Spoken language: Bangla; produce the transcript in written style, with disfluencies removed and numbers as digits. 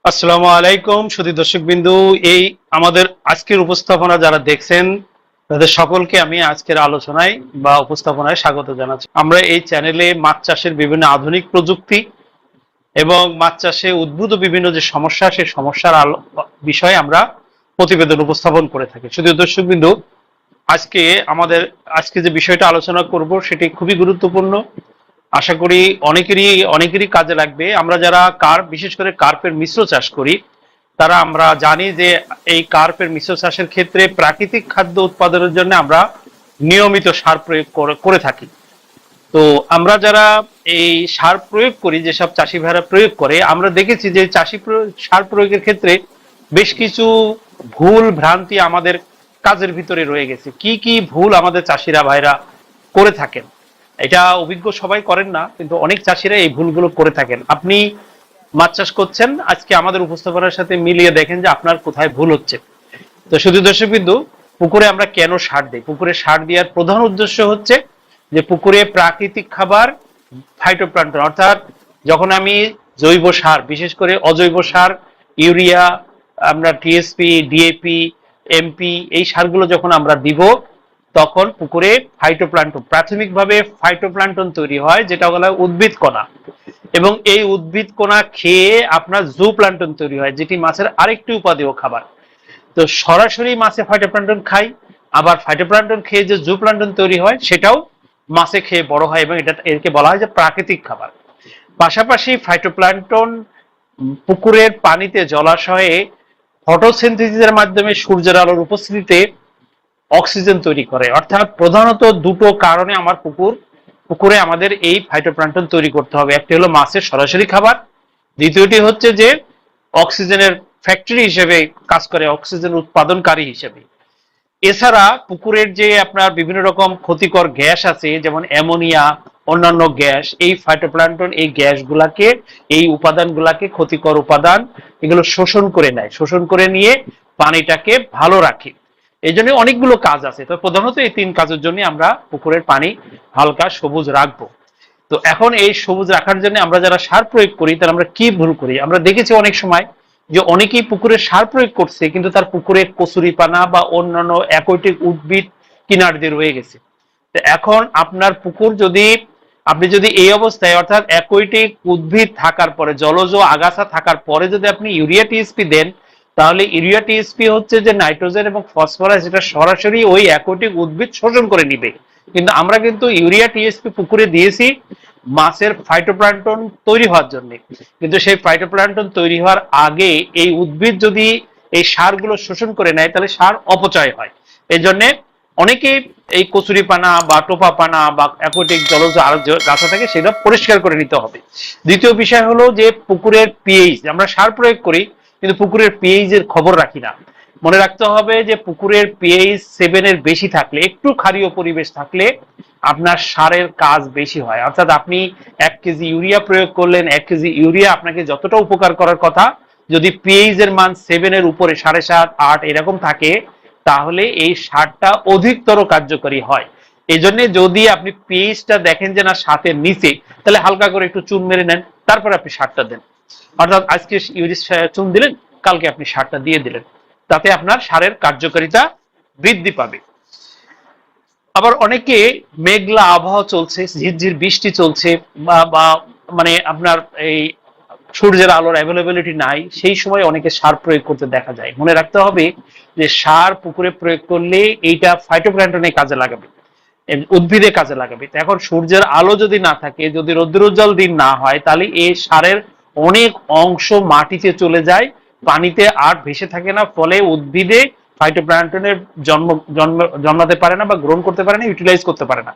আসসালামু আলাইকুম সুধী দর্শকবিন্দু। এই আমাদের আজকের উপস্থাপনা যারা দেখছেন তাদের সকলকে আমি আজকের আলোচনায় বা উপস্থাপনায় স্বাগত জানাচ্ছি। আমরা এই চ্যানেলে মাছ চাষের বিভিন্ন আধুনিক প্রযুক্তি এবং মাছ চাষে উদ্ভূত বিভিন্ন যে সমস্যা সেই সমস্যার বিষয়ে আমরা প্রতিবেদন উপস্থাপন করে থাকি। সুধী দর্শকবিন্দু, আজকে যে বিষয়টা আলোচনা করব সেটি খুবই গুরুত্বপূর্ণ। আশা করি অনেকেরই কাজে লাগবে। আমরা যারা বিশেষ করে কার্পের মিশ্র চাষ করি তারা আমরা জানি যে এই কার্পের মিশ্র চাষের ক্ষেত্রে প্রাকৃতিক খাদ্য উৎপাদনের জন্য আমরা নিয়মিত সার প্রয়োগ করে থাকি। তো আমরা যারা এই সার প্রয়োগ করি, যেসব চাষি ভাইরা প্রয়োগ করে, আমরা দেখেছি যে সার প্রয়োগের ক্ষেত্রে বেশ কিছু ভুল ভ্রান্তি আমাদের কাজের ভিতরে রয়ে গেছে। কি কি ভুল আমাদের চাষিরা ভাইরা করে থাকেন, এটা অভিজ্ঞ সবাই করেন না, কিন্তু অনেক চাষিরা এই ভুলগুলো করে থাকেন। আপনি মাছ চাষ করছেন, আজকে আমাদের উপস্থাপনার সাথে মিলিয়ে দেখেন যে আপনার কোথায় ভুল হচ্ছে। তো শুধু দর্শকবিন্দু, পুকুরে আমরা কেন সার দিই? পুকুরে সার দেওয়ার প্রধান উদ্দেশ্য হচ্ছে যে পুকুরে প্রাকৃতিক খাবার, ফাইটোপ্লাঙ্কটন, অর্থাৎ যখন আমি জৈব সার, বিশেষ করে অজৈব সার, ইউরিয়া, আমরা টিএসপি, ডিএপি, এমপি, এই সারগুলো যখন আমরা দিব তখন পুকুরে ফাইটোপ্লাঙ্কটন, প্রাথমিকভাবে ফাইটোপ্লাঙ্কটন তৈরি হয়, যেটা বলা হয় উদ্ভিদ কণা, এবং এই উদ্ভিদ কণা খেয়ে আপনার জু প্লাঙ্কটন তৈরি হয়, যেটি মাছের আরেকটি উপাদেয় খাবার। তো সরাসরি মাছে ফাইটোপ্লাঙ্কটন খাই, আবার ফাইটোপ্লাঙ্কটন খেয়ে যে জু প্লাঙ্কটন তৈরি হয় সেটাও মাছে খেয়ে বড় হয়, এবং একে বলা হয় যে প্রাকৃতিক খাবার। পাশাপাশি ফাইটোপ্লাঙ্কটন পুকুরের পানিতে, জলাশয়ে ফটোসিনথেসিসের মাধ্যমে সূর্যের আলোর উপস্থিতিতে অক্সিজেন তৈরি করে। অর্থাৎ প্রধানত দুটো কারণে পুকুরে আমাদের এই ফাইটোপ্লাঙ্কটন তৈরি করতে হবে। একটি হলো মাছের সরাসরি খাবার, দ্বিতীয়টি হচ্ছে যে অক্সিজেনের ফ্যাক্টরি হিসেবে কাজ করে, অক্সিজেন উৎপাদনকারী হিসেবে। এছাড়া পুকুরের যে আপনার বিভিন্ন রকম ক্ষতিকর গ্যাস আছে, যেমন অ্যামোনিয়া, অন্যান্য গ্যাস, এই ফাইটোপ্লাঙ্কটন এই গ্যাসগুলাকে, এই উপাদানগুলাকে, ক্ষতিকর উপাদান, এগুলো শোষণ করে নেয়, শোষণ করে নিয়ে পানিটাকে ভালো রাখে। এই জন্য অনেকগুলো কাজ আছে, তো প্রধানত এই তিন কাজের জন্য আমরা পুকুরের পানি হালকা সবুজ রাখবো। তো এখন এই সবুজ রাখার জন্য আমরা যারা সার প্রয়োগ করি তারা আমরা কি ভুল করি? আমরা দেখেছি অনেক সময় যে অনেকেই পুকুরে সার প্রয়োগ করছে, কিন্তু তার পুকুরে কচুরিপানা বা অন্যান্য অ্যাকোয়াটিক উদ্ভিদ কিনার দিয়ে রয়ে গেছে। তো এখন আপনার পুকুর আপনি যদি এই অবস্থায়, অর্থাৎ অ্যাকোয়াটিক উদ্ভিদ থাকার পরে, জলজ আগাছা থাকার পরে যদি আপনি ইউরিয়া টিএসপি দেন, তাহলে ইউরিয়া টিএসপি হচ্ছে যে নাইট্রোজেন এবং ফসফরাস, যেটা সরাসরি ওই অ্যাকোয়াটিক উদ্ভিদ শোষণ করে নিবে। কিন্তু আমরা কিন্তু ইউরিয়া টিএসপি পুকুরে দিয়েছি মাছের ফাইটোপ্লাঙ্কটন তৈরি হওয়ার জন্য, কিন্তু সেই ফাইটোপ্লাঙ্কটন তৈরি হওয়ার আগে এই উদ্ভিদ যদি এই সারগুলো শোষণ করে নেয় তাহলে সার অপচয় হয়। এই জন্য অনেকে এই কচুরিপানা বা টোপাপানা বা অ্যাকোয়াটিক জলজ গাছা থাকে, সেটা পরিষ্কার করে নিতে হবে। দ্বিতীয় বিষয় হলো যে পুকুরের পিএইচ, আমরা সার প্রয়োগ করি কিন্তু পুকুরের পিএইচ এর খবর রাখি না। মনে রাখতে হবে যে পুকুরের পিএইচ 7 এর বেশি থাকলে, একটু ক্ষারীয় পরিবেশ থাকলে আপনার সারের কাজ বেশি হয়। অর্থাৎ আপনি 1 কেজি ইউরিয়া প্রয়োগ করলেন, 1 কেজি ইউরিয়া আপনাকে যতটা উপকার করার কথা, যদি পিএইচ এর মান 7 এর উপরে, 7.5, 8 এরকম থাকে, তাহলে এই সারটা অধিকতর কার্যকরী হয়। এই জন্য যদি আপনি পিএইচটা দেখেন যে না 7 এর নিচে, তাহলে হালকা করে একটু চুন মেরে নেন, তারপরে আপনি সারটা দেন। অর্থাৎ আজকে চুন দিলেন, কালকে আপনি সারটা দিয়ে দিলেন, তাতে আপনার সারের কার্যকারিতা বৃদ্ধি পাবে। আবার অনেকে মেঘলা আবহাওয়া চলছে, ঝিরঝির বৃষ্টি চলছে, বা মানে আপনার এই সূর্যের আলোর অ্যাভেলেবিলিটি নাই, সেই সময় অনেকে সার প্রয়োগ করতে দেখা যায়। মনে রাখতে হবে যে সার পুকুরে প্রয়োগ করলে এইটা ফাইটোপ্লাঙ্কটনে কাজে লাগাবে, উদ্ভিদে কাজে লাগাবে। এখন সূর্যের আলো যদি না থাকে, যদি রৌদ্রোজ্জ্বল দিন না হয়, তাহলে এই সারের অনেক অংশ মাটিতে চলে যায়, পানিতে আর ভেসে থাকে না, ফলে উদ্ভিদে ফাইটোপ্লাঙ্কটনের জন্মাতে পারে না বা গ্রহণ করতে পারে না, ইউটিলাইজ করতে পারে না।